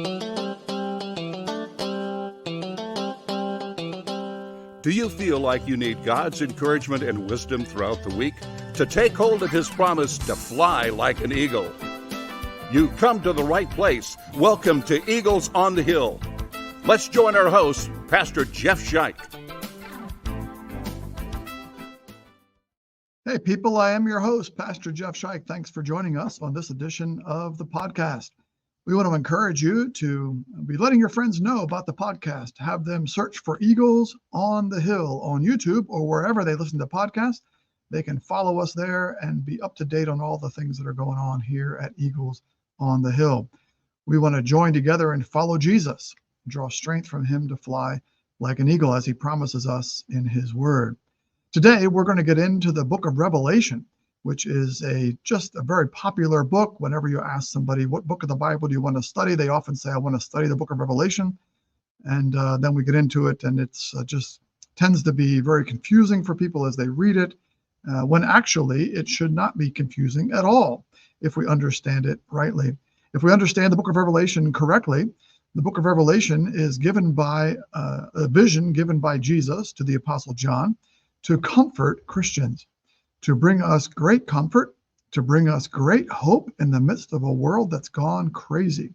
Do you feel like you need God's encouragement and wisdom throughout the week to take hold of His promise to fly like an eagle? You've come to the right place. Welcome to Eagles on the Hill. Let's join our host, Pastor Jeff Scheich. Hey people, I am your host, Pastor Jeff Scheich. Thanks for joining us on this edition of the podcast. We want to encourage you to be letting your friends know about the podcast. Have them search for Eagles on the Hill on YouTube or wherever they listen to podcasts. They can follow us there and be up to date on all the things that are going on here at Eagles on the Hill. We want to join together and follow Jesus, draw strength from Him to fly like an eagle as He promises us in His Word. Today, we're going to get into the book of Revelation, which is just a very popular book. Whenever you ask somebody, what book of the Bible do you want to study? They often say, I want to study the book of Revelation. And then we get into it, and it's just tends to be very confusing for people as they read it, when actually it should not be confusing at all if we understand it rightly. If we understand the book of Revelation correctly, the book of Revelation is given by a vision given by Jesus to the Apostle John to comfort Christians, to bring us great comfort, to bring us great hope in the midst of a world that's gone crazy.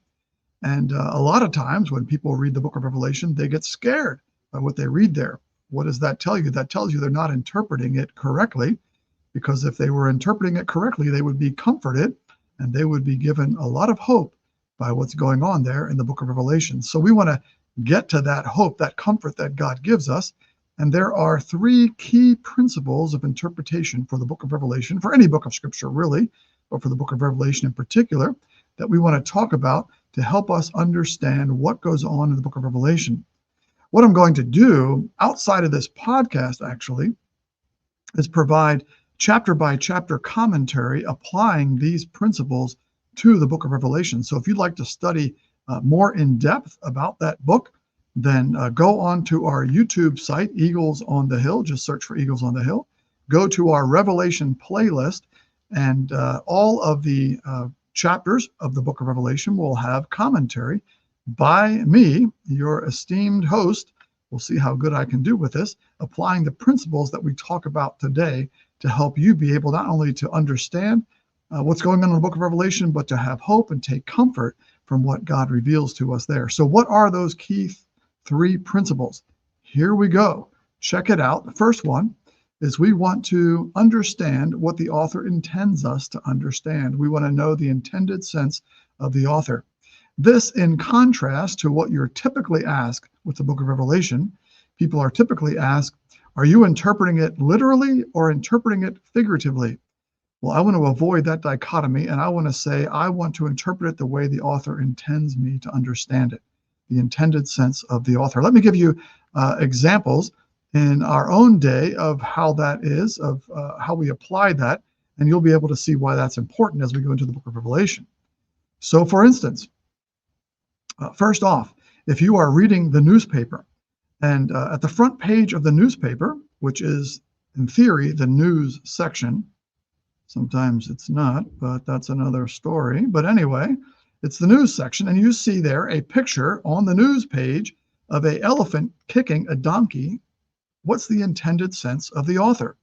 And a lot of times when people read the book of Revelation, they get scared by what they read there. What does that tell you? That tells you they're not interpreting it correctly, because if they were interpreting it correctly, they would be comforted and they would be given a lot of hope by what's going on there in the book of Revelation. So we want to get to that hope, that comfort that God gives us. And there are three key principles of interpretation for the book of Revelation, for any book of Scripture really, but for the book of Revelation in particular, that we want to talk about to help us understand what goes on in the book of Revelation. What I'm going to do outside of this podcast, actually, is provide chapter by chapter commentary applying these principles to the book of Revelation. So if you'd like to study more in depth about that book, then go on to our YouTube site, Eagles on the Hill. Just search for Eagles on the Hill. Go to our Revelation playlist, and all of the chapters of the book of Revelation will have commentary by me, your esteemed host. We'll see how good I can do with this, applying the principles that we talk about today to help you be able not only to understand what's going on in the book of Revelation, but to have hope and take comfort from what God reveals to us there. So what are those key three principles? Here we go. Check it out. The first one is we want to understand what the author intends us to understand. We want to know the intended sense of the author. This in contrast to what you're typically asked with the book of Revelation. People are typically asked, are you interpreting it literally or interpreting it figuratively? Well, I want to avoid that dichotomy, and I want to say I want to interpret it the way the author intends me to understand it, the intended sense of the author. Let me give you examples in our own day of how that is, of how we apply that, and you'll be able to see why that's important as we go into the book of Revelation. So, for instance, first off, if you are reading the newspaper, and at the front page of the newspaper, which is, in theory, the news section, sometimes it's not, but that's another story. But anyway, it's the news section, and you see there a picture on the news page of an elephant kicking a donkey. What's the intended sense of the author?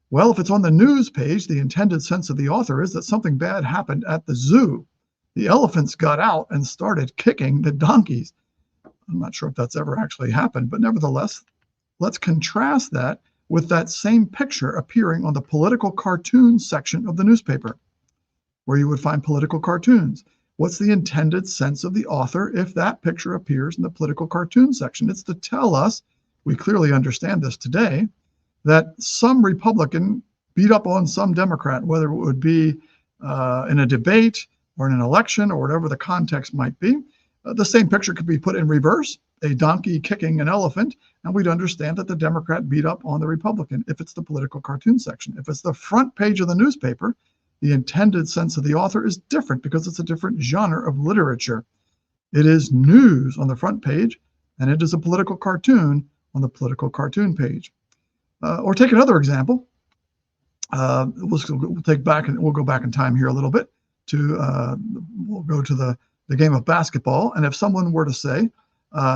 Well, if it's on the news page, the intended sense of the author is that something bad happened at the zoo. The elephants got out and started kicking the donkeys. I'm not sure if that's ever actually happened, but nevertheless, let's contrast that with that same picture appearing on the political cartoon section of the newspaper, where you would find political cartoons. What's the intended sense of the author if that picture appears in the political cartoon section? It's to tell us, we clearly understand this today, that some Republican beat up on some Democrat, whether it would be in a debate or in an election or whatever the context might be. The same picture could be put in reverse, a donkey kicking an elephant, and we'd understand that the Democrat beat up on the Republican if it's the political cartoon section. If it's the front page of the newspaper, the intended sense of the author is different because it's a different genre of literature. It is news on the front page, and it is a political cartoon on the political cartoon page. Or take another example. We'll go back in time here a little bit. We'll go to the the game of basketball, and if someone were to say,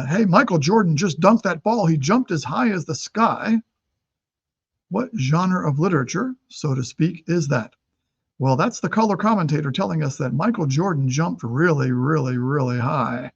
hey, Michael Jordan just dunked that ball, he jumped as high as the sky, what genre of literature, so to speak, is that? Well, that's the color commentator telling us that Michael Jordan jumped really, really, really high.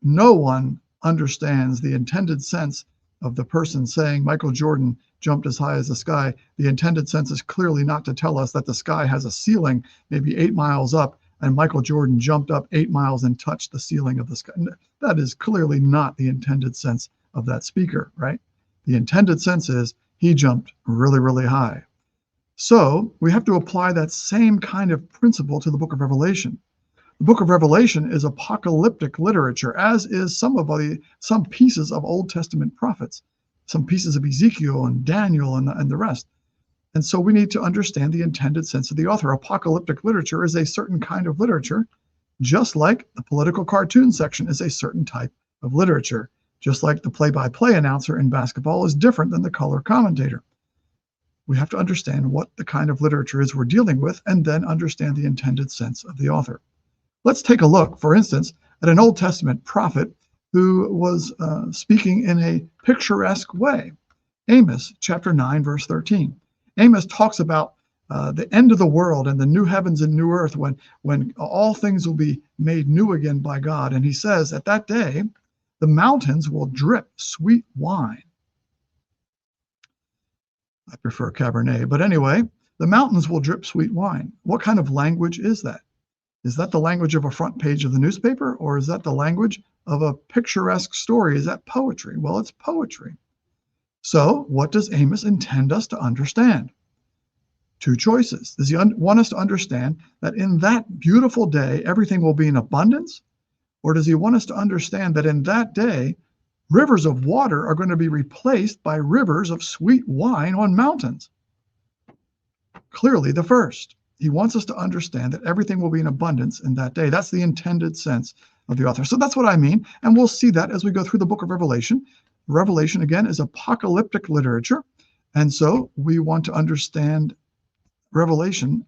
No one understands the intended sense of the person saying Michael Jordan jumped as high as the sky. The intended sense is clearly not to tell us that the sky has a ceiling, maybe 8 miles up, and Michael Jordan jumped up 8 miles and touched the ceiling of the sky. That is clearly not the intended sense of that speaker, right? The intended sense is he jumped really, really high. So we have to apply that same kind of principle to the book of Revelation. The book of Revelation is apocalyptic literature, as is some pieces of Old Testament prophets, some pieces of Ezekiel and Daniel and the rest. And so we need to understand the intended sense of the author. Apocalyptic literature is a certain kind of literature, just like the political cartoon section is a certain type of literature, just like the play-by-play announcer in basketball is different than the color commentator. We have to understand what the kind of literature is we're dealing with and then understand the intended sense of the author. Let's take a look, for instance, at an Old Testament prophet who was speaking in a picturesque way. Amos chapter 9, verse 13. Amos talks about the end of the world and the new heavens and new earth when all things will be made new again by God. And he says, at that day, the mountains will drip sweet wine. I prefer Cabernet, but anyway, the mountains will drip sweet wine. What kind of language is that? Is that the language of a front page of the newspaper, or is that the language of a picturesque story? Is that poetry? Well, it's poetry. So what does Amos intend us to understand? Two choices. Does he want us to understand that in that beautiful day, everything will be in abundance? Or does he want us to understand that in that day, rivers of water are going to be replaced by rivers of sweet wine on mountains? Clearly the first. He wants us to understand that everything will be in abundance in that day. That's the intended sense of the author. So that's what I mean. And we'll see that as we go through the book of Revelation. Revelation, again, is apocalyptic literature. And so we want to understand Revelation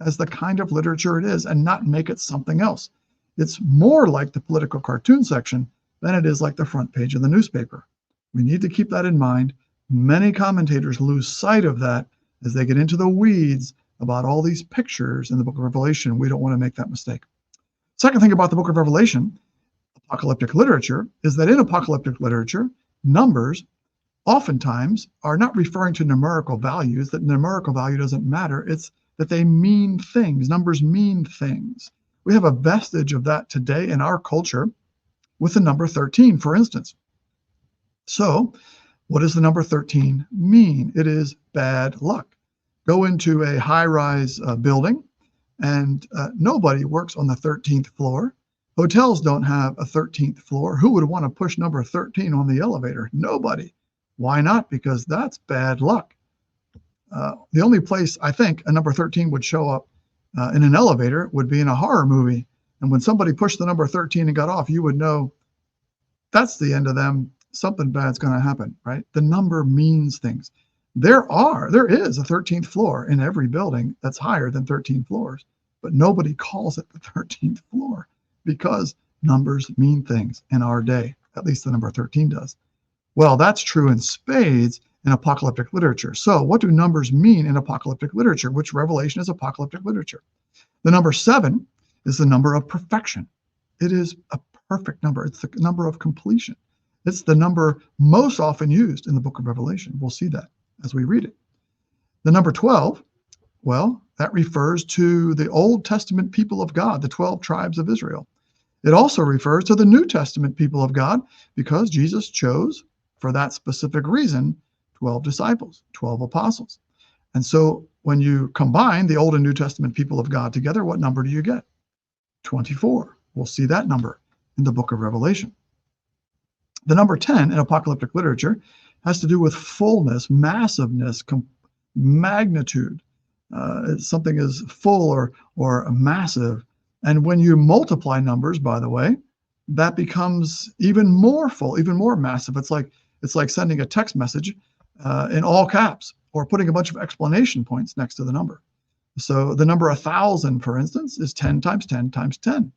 as the kind of literature it is and not make it something else. It's more like the political cartoon section than it is like the front page of the newspaper. We need to keep that in mind. Many commentators lose sight of that as they get into the weeds about all these pictures in the book of Revelation. We don't want to make that mistake. Second thing about the book of Revelation, apocalyptic literature, is that in apocalyptic literature, numbers oftentimes are not referring to numerical values, that numerical value doesn't matter. It's that they mean things. Numbers mean things. We have a vestige of that today in our culture with the number 13, for instance. So what does the number 13 mean? It is bad luck. Go into a high-rise building, and nobody works on the 13th floor. Hotels don't have a 13th floor. Who would want to push number 13 on the elevator? Nobody. Why not? Because that's bad luck. The only place I think a number 13 would show up in an elevator would be in a horror movie. And when somebody pushed the number 13 and got off, you would know that's the end of them. Something bad's going to happen, right? The number means things. There is a 13th floor in every building that's higher than 13 floors, but nobody calls it the 13th floor because numbers mean things in our day. At least the number 13 does. Well, that's true in spades in apocalyptic literature. So what do numbers mean in apocalyptic literature, which Revelation is apocalyptic literature? The number 7 is the number of perfection. It is a perfect number. It's the number of completion. It's the number most often used in the book of Revelation. We'll see that as we read it. The number 12, well, that refers to the Old Testament people of God, the 12 tribes of Israel. It also refers to the New Testament people of God because Jesus chose, for that specific reason, 12 disciples, 12 apostles. And so when you combine the Old and New Testament people of God together, what number do you get? 24. We'll see that number in the book of Revelation. The number 10 in apocalyptic literature has to do with fullness, massiveness, magnitude. Something is full or massive. And when you multiply numbers, by the way, that becomes even more full, even more massive. It's like sending a text message in all caps or putting a bunch of exclamation points next to the number. So the number 1,000, for instance, is 10 times 10 times 10.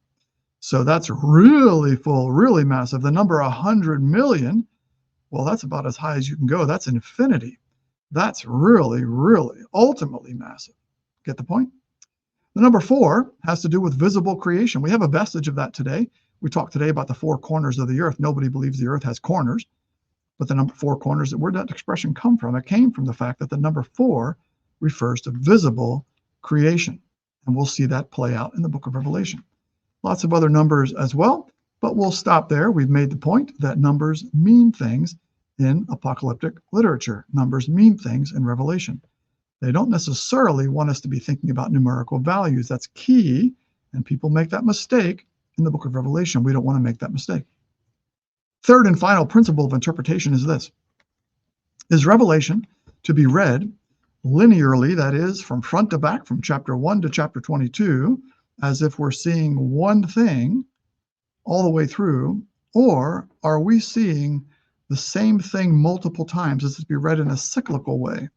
So that's really full, really massive. The number 100 million, well, that's about as high as you can go. That's infinity. That's really, really ultimately massive. Get the point? The number 4 has to do with visible creation. We have a vestige of that today. We talked today about the 4 corners of the earth. Nobody believes the earth has corners, but the number 4 corners, where did that expression come from? It came from the fact that the number 4 refers to visible creation. And we'll see that play out in the book of Revelation. Lots of other numbers as well, but we'll stop there. We've made the point that numbers mean things in apocalyptic literature. Numbers mean things in Revelation. They don't necessarily want us to be thinking about numerical values. That's key, and people make that mistake in the book of Revelation. We don't want to make that mistake. Third and final principle of interpretation is this. Is Revelation to be read linearly, that is, from front to back, from chapter 1 to chapter 22, as if we're seeing one thing all the way through, or are we seeing the same thing multiple times? Is it to be read in a cyclical way?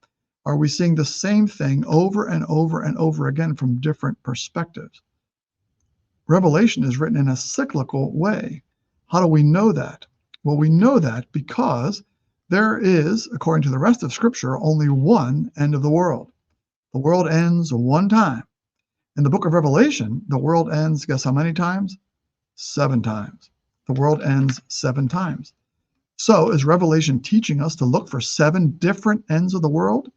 Are we seeing the same thing over and over and over again from different perspectives? Revelation is written in a cyclical way. How do we know that? Well, we know that because there is, according to the rest of Scripture, only one end of the world. The world ends one time. In the book of Revelation, the world ends, guess how many times? 7 times. The world ends 7 times. So is Revelation teaching us to look for 7 different ends of the world?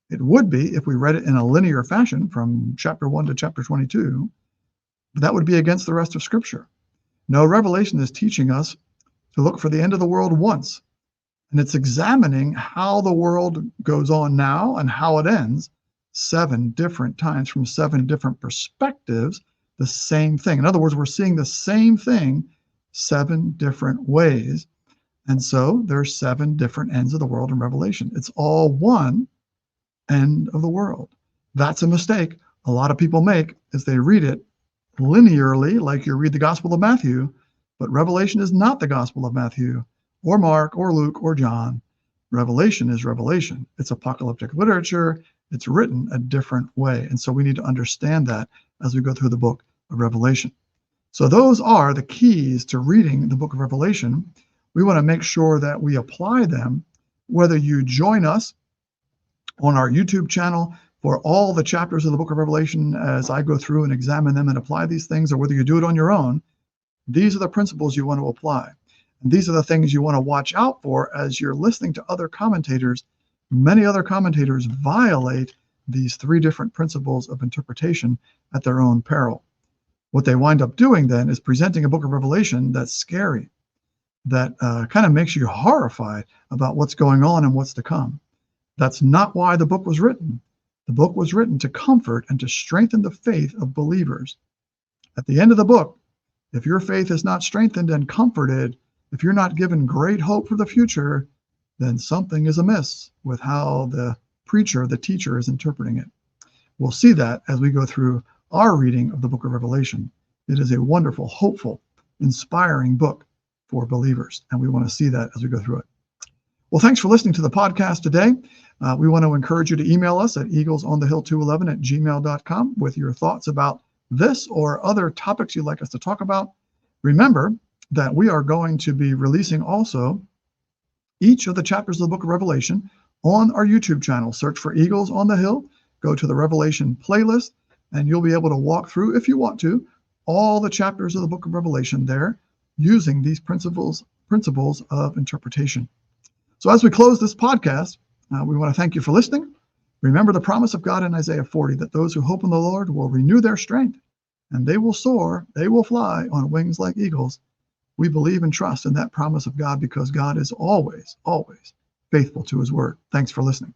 It would be if we read it in a linear fashion from chapter 1 to chapter 22, but that would be against the rest of Scripture. No, Revelation is teaching us to look for the end of the world once, and it's examining how the world goes on now and how it ends 7 different times from 7 different perspectives, the same thing. In other words, we're seeing the same thing 7 different ways, and so there's 7 different ends of the world in Revelation. It's all one end of the world. That's a mistake a lot of people make as they read it linearly, like you read the Gospel of Matthew, but Revelation is not the Gospel of Matthew or Mark or Luke or John. Revelation is Revelation. It's apocalyptic literature. It's written a different way. And so we need to understand that as we go through the book of Revelation. So those are the keys to reading the book of Revelation. We want to make sure that we apply them, whether you join us on our YouTube channel for all the chapters of the book of Revelation as I go through and examine them and apply these things, or whether you do it on your own. These are the principles you want to apply. And these are the things you want to watch out for as you're listening to other commentators. Many other commentators violate these 3 different principles of interpretation at their own peril. What they wind up doing then is presenting a book of Revelation that's scary, that kind of makes you horrified about what's going on and what's to come. That's not why the book was written. The book was written to comfort and to strengthen the faith of believers. At the end of the book, if your faith is not strengthened and comforted, if you're not given great hope for the future, then something is amiss with how the preacher, the teacher, is interpreting it. We'll see that as we go through our reading of the book of Revelation. It is a wonderful, hopeful, inspiring book for believers, and we want to see that as we go through it. Well, thanks for listening to the podcast today. We want to encourage you to email us at eaglesonthehill211@gmail.com with your thoughts about this or other topics you'd like us to talk about. Remember that we are going to be releasing also each of the chapters of the book of Revelation on our YouTube channel. Search for Eagles on the Hill, go to the Revelation playlist, and you'll be able to walk through, if you want to, all the chapters of the book of Revelation there using these principles of interpretation. So as we close this podcast, we want to thank you for listening. Remember the promise of God in Isaiah 40, that those who hope in the Lord will renew their strength, and they will soar, they will fly on wings like eagles. We believe and trust in that promise of God because God is always, always faithful to his word. Thanks for listening.